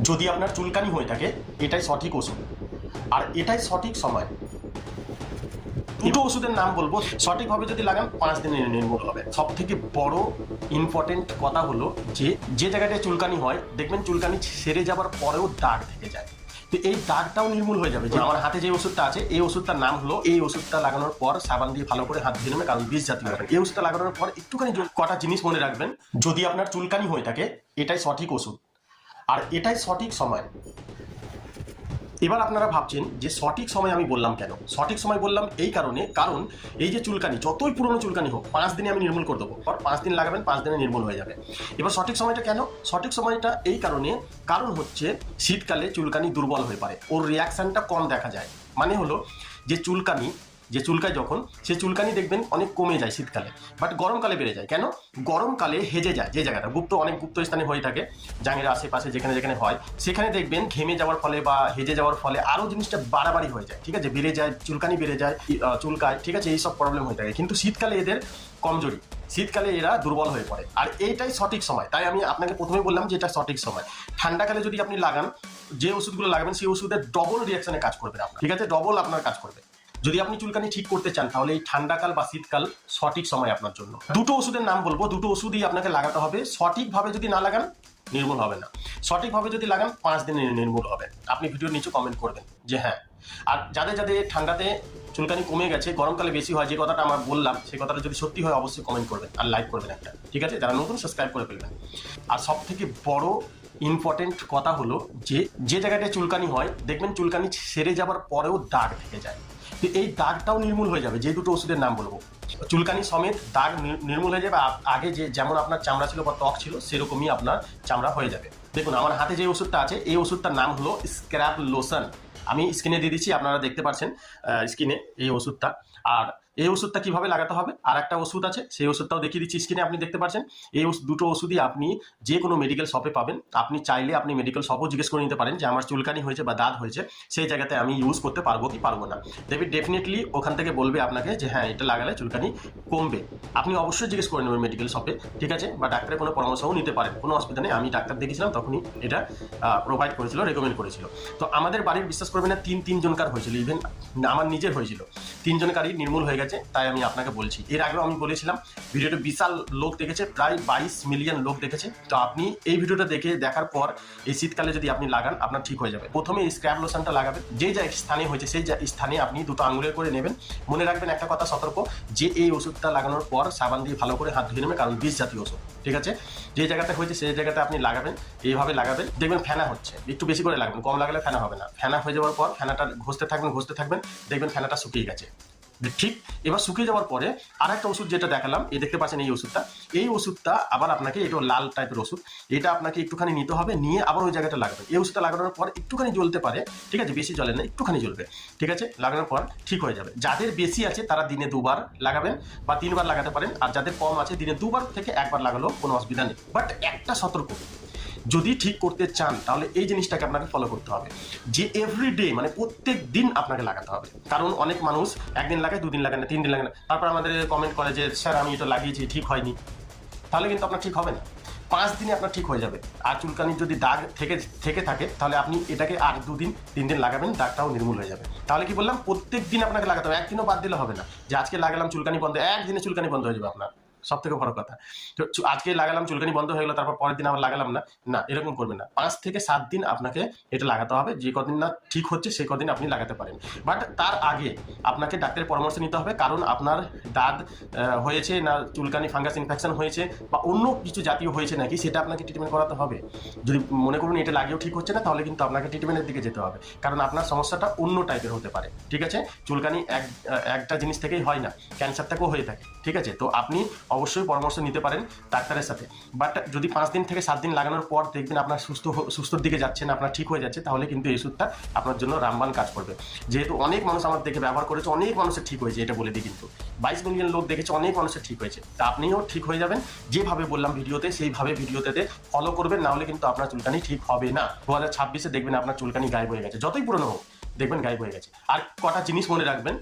যদি আপনার চুলকানি হয়ে থাকে এটাই সঠিক ওষুধ আর এটাই সঠিক সময়। দুটো ওষুধের নাম বলবো, সঠিকভাবে যদি লাগান 5 দিনে নির্মূল হবে। সব থেকে বড় ইম্পর্টেন্ট কথা হলো যে জায়গাটায় চুলকানি হয় দেখবেন চুলকানি সেরে যাবার পরেও দাগ থেকে যায়, তো এই দাগটাও নির্মূল হয়ে যাবে। যে আমার হাতে যে ওষুধটা আছে এই ওষুধটার নাম হলো, এই ওষুধটা লাগানোর পর সাবান দিয়ে ভালো করে হাত ধুয়ে নেবে, কারণ বিষ জাতীয় হবে। এই ওষুধটা লাগানোর পর একটুখানি কটা জিনিস মনে রাখবেন, যদি আপনার চুলকানি হয়ে থাকে এটাই সঠিক ওষুধ আর এটাই সঠিক সময়। এবার আপনারা ভাবছেন যে সঠিক সময় আমি বললাম কেন? সঠিক সময় বললাম এই কারণে, কারণ এই যে চুলকানি যতই পুরনো চুলকানি হোক 5 দিনে আমি নির্মূল করে দেবো, পর 5 দিন লাগাবেন, 5 দিনে নির্মূল হয়ে যাবে। এবার সঠিক সময়টা কেন? সঠিক সময়টা এই কারণে, কারণ হচ্ছে শীতকালে চুলকানি দুর্বল হয়ে পারে, ওর রিয়াকশানটা কম দেখা যায়। মানে হলো যে চুলকায় যখন সে চুলকানি দেখবেন অনেক কমে যায় শীতকালে, বাট গরমকালে বেড়ে যায়। কেন? গরমকালে হেজে যায় যে জায়গাটা অনেক গুপ্ত স্থানে হয়ে থাকে, জাঙের আশেপাশে যেখানে যেখানে হয়, সেখানে দেখবেন ঘেমে যাওয়ার ফলে বা হেজে যাওয়ার ফলে আরও জিনিসটা বাড়াবাড়ি হয়ে যায়, ঠিক আছে, বেড়ে যায়, চুলকানি বেড়ে যায়, চুলকায়, ঠিক আছে, এইসব প্রবলেম হয়ে থাকে। কিন্তু শীতকালে এদের কমজোরি, শীতকালে এরা দুর্বল হয়ে পড়ে, আর এইটাই সঠিক সময়। তাই আমি আপনাকে প্রথমে বললাম যে এটা সঠিক সময়। ঠান্ডাকালে যদি আপনি লাগান, যে ওষুধগুলো লাগাবেন সেই ওষুধের ডবল রিয়াকশনে কাজ করবে আপনার, ঠিক আছে, ডবল আপনার কাজ করবে। যদি আপনি চুলকানি ঠিক করতে চান তাহলে এই ঠান্ডাকাল বা শীতকাল সঠিক সময় আপনার জন্য। দুটো ওষুধের নাম বলবো, দুটো ওষুধই আপনাকে লাগাতে হবে। সঠিকভাবে যদি না লাগান নির্মূল হবে না, সঠিকভাবে যদি লাগান 5 দিনে নির্মূল হবে। আপনি ভিডিওর নিচে কমেন্ট করবেন যে হ্যাঁ। আর যাদের যাদের ঠান্ডাতে চুলকানি কমে গেছে, গরমকালে বেশি হয়, যে কথাটা আমার বললাম সেই কথাটা যদি সত্যি হয় অবশ্যই কমেন্ট করবেন আর লাইক করবেন একটা, ঠিক আছে, যারা নতুন সাবস্ক্রাইব করে ফেলবেন। আর সব থেকে বড় ইম্পর্টেন্ট কথা হলো যে জায়গাটায় চুলকানি হয় দেখবেন চুলকানি সেরে যাবার পরেও দাগ থেকে যায়, তো এই দাগটাও নির্মূল হয়ে যাবে যে দুটো ওষুধের নাম বলবো। চুলকানি সমেত দাগ নির্মূল হয়ে যাবে। আগে যেমন আপনার চামড়া ছিল বা ত্বক ছিল সেরকমই আপনার চামড়া হয়ে যাবে। দেখুন আমার হাতে যে ওষুধটা আছে এই ওষুধটার নাম হলো স্ক্র্যাব লোশন। আমি স্ক্রিনে দিয়ে দিচ্ছি, আপনারা দেখতে পাচ্ছেন স্ক্রিনে এই ওষুধটা। আর এই ওষুধটা কিভাবে লাগাতে হবে, আর একটা ওষুধ আছে সেই ওষুধটাও দেখিয়ে দিচ্ছি স্ক্রিনে, আপনি দেখতে পাচ্ছেন। এই দুটো ওষুধই আপনি যে কোনো মেডিকেল শপে পাবেন। আপনি চাইলে আপনি মেডিকেল শপও জিজ্ঞেস করে নিতে পারেন যে আমার চুলকানি হয়েছে বা দাঁত হয়েছে, সেই জায়গাতে আমি ইউজ করতে পারবো কি পারবো না। ডেফিনেটলি ওখান থেকে বলবে আপনাকে যে হ্যাঁ এটা লাগালে চুলকানি কমবে। আপনি অবশ্যই জিজ্ঞেস করে নেবেন মেডিকেল শপে, ঠিক আছে, বা ডাক্তারের কোনো পরামর্শও নিতে পারেন, কোনো অসুবিধা নেই। আমি ডাক্তার দেখেছিলাম তখনই এটা প্রোভাইড করেছিল, রেকমেন্ড করেছিল। তো আমাদের বাড়ির বিশ্বাস করবেন না তিনজনকার হয়েছিল, ইভেন আমার নিজের হয়েছিল, 3 জনকারই নির্মূল হয়ে গেছে। তাই আমি আপনাকে বলছি, এর আগেও আমি বলেছিলাম, ভিডিওটা বিশাল লোক দেখেছে, প্রায় 22 মিলিয়ন লোক দেখেছে। তো আপনি এই ভিডিওটা দেখার পর এই শীতকালে যদি আপনি লাগান আপনার ঠিক হয়ে যাবে। প্রথমে এই স্ক্র্যাব লোশনটা লাগাবেন, যে স্থানে হয়েছে সেই স্থানে আপনি 2টো আঙুলের করে নেবেন। মনে রাখবেন একটা কথা সতর্ক, যে এই ওষুধটা লাগানোর পর সাবান দিয়ে ভালো করে হাত ধুয়ে নেবেন, কারণ বিষ জাতীয় ওষুধ, ঠিক আছে। যে জায়গাতে হয়েছে সেই জায়গাতে আপনি লাগাবেন, এইভাবে লাগাবেন, দেখবেন ফেনা হচ্ছে, একটু বেশি করে লাগবেন, কম লাগালে ফেনা হবে না। ফেনা হয়ে যাওয়ার পর ফেনাটা ঘষতে থাকবেন, দেখবেন ফেনাটা শুকিয়ে গেছে, ঠিক। এবার শুকিয়ে যাওয়ার পরে আর একটা ওষুধ যেটা দেখালাম, এই দেখতে পাচ্ছেন এই ওষুধটা আবার আপনাকে, এটা লাল টাইপের ওষুধ, এটা আপনাকে একটুখানি নিতে হবে, নিয়ে আবার ওই জায়গাটা লাগাবেন। এই ওষুধটা লাগানোর পর একটুখানি জ্বলতে পারে, ঠিক আছে, বেশি জ্বলে না, একটুখানি জ্বলবে, ঠিক আছে, লাগানোর পর ঠিক হয়ে যাবে। যাদের বেশি আছে তারা দিনে 2বার লাগাবেন বা 3বার লাগাতে পারেন, আর যাদের কম আছে দিনে 2বার থেকে 1বার লাগালেও কোনো অসুবিধা নেই। বাট একটা সতর্ক, যদি ঠিক করতে চান তাহলে এই জিনিসটাকে আপনাকে ফলো করতে হবে যে এভরিডে, মানে প্রত্যেক দিন আপনাকে লাগাতে হবে। কারণ অনেক মানুষ একদিন লাগায়, 2 দিন লাগায় না, 3 দিন লাগায় না, তারপর আমাদের কমেন্ট করে যে স্যার আমি এটা লাগিয়েছি ঠিক হয়নি। তাহলে কিন্তু আপনার ঠিক হবে না, 5 দিনে আপনার ঠিক হয়ে যাবে। আর চুলকানির যদি দাগ থেকে থাকে তাহলে আপনি এটাকে আর 2 দিন 3 দিন লাগাবেন, দাগটাও নির্মূল হয়ে যাবে। তাহলে কি বললাম, প্রত্যেক দিন আপনাকে লাগাতে হবে, একদিনও বাদ দিলে হবে না যে আজকে লাগালাম চুলকানি বন্ধ, একদিনে চুলকানি বন্ধ হয়ে যাবে আপনার। সব থেকে বড় কথা, তো আজকে লাগালাম চুলকানি বন্ধ হয়ে গেলো, তারপর পরের দিন আবার লাগালাম না, না, এরকম করবেন না। 5 থেকে 7 দিন আপনাকে এটা লাগাতে হবে, যে কদিন না ঠিক হচ্ছে সেই কদিন আপনি লাগাতে পারেন। বাট তার আগে আপনাকে ডাক্তারের পরামর্শ নিতে হবে, কারণ আপনার দাঁত হয়েছে না চুলকানি ফাঙ্গাস ইনফেকশন হয়েছে বা অন্য কিছু জাতীয় হয়েছে নাকি সেটা আপনাকে ট্রিটমেন্ট করাতে হবে। যদি মনে করুন এটা লাগিয়েও ঠিক হচ্ছে না তাহলে কিন্তু আপনাকে ট্রিটমেন্টের দিকে যেতে হবে, কারণ আপনার সমস্যাটা অন্য টাইপের হতে পারে, ঠিক আছে। চুলকানি একটা জিনিস থেকেই হয় না, ক্যান্সার থেকেও হয়ে থাকে, ঠিক আছে। তো আপনি অবশ্যই পরামর্শ নিতে পারেন ডাক্তারের সাথে। বাট যদি 5 দিন থেকে 7 দিন লাগানোর পর দেখবেন আপনার সুস্থর দিকে যাচ্ছেন, আপনার ঠিক হয়ে যাচ্ছে, তাহলে কিন্তু এই ওষুধটা আপনার জন্য রামবান কাজ করবে। যেহেতু অনেক মানুষ আমার দেখে ব্যবহার করেছে, অনেক মানুষের ঠিক হয়েছে, এটা বলে দিই, কিন্তু 22 মিলিয়ন লোক দেখেছে, অনেক মানুষের ঠিক হয়েছে। তা আপনিও ঠিক হয়ে যাবেন, যেভাবে বললাম ভিডিওতে সেইভাবে ভিডিওতে ফলো করবেন, না হলে কিন্তু আপনার চুলকানি ঠিক হবে না। 2026-এ দেখবেন আপনার চুলকানি গায়েব হয়ে গেছে, যতই পুরনো হোক দেখবেন গায়েব হয়ে গেছে। আর কটা জিনিস মনে রাখবেন,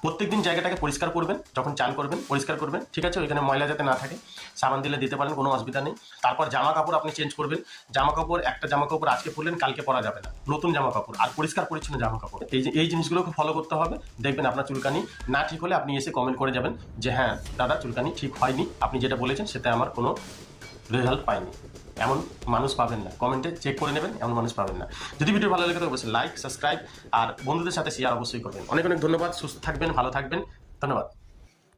প্রত্যেকদিন জায়গাটাকে পরিষ্কার করবেন, যখন চান করবেন পরিষ্কার করবেন, ঠিক আছে? ওইখানে ময়লা যাতে না থাকে, সাবান দিলে দিতে পারেন, কোনো অসুবিধা নেই। তারপর জামা কাপড় আপনি চেঞ্জ করবেন। জামা কাপড়, একটা জামা কাপড় আজকে পরলেন কালকে পরা যাবে না, নতুন জামা কাপড়, আর পরিষ্কার পরিচ্ছন্ন জামা কাপড়। এই জিনিসগুলোকে ফলো করতে হবে। দেখবেন আপনার চুলকানি না ঠিক হলে আপনি এসে কমেন্ট করে যাবেন যে হ্যাঁ দাদা চুলকানি ঠিক হয়নি, আপনি যেটা বলেছেন সেটা আমার কোনো রেজাল্ট পাইনি। এমন মানুষ পাবেন না, কমেন্টে চেক করে নেবেন, এমন মানুষ পাবেন না। যদি ভিডিও ভালো লাগে তো অবশ্যই লাইক, সাবস্ক্রাইব আর বন্ধুদের সাথে শেয়ার অবশ্যই করবেন। অনেক অনেক ধন্যবাদ। সুস্থ থাকবেন, ভালো থাকবেন, ধন্যবাদ।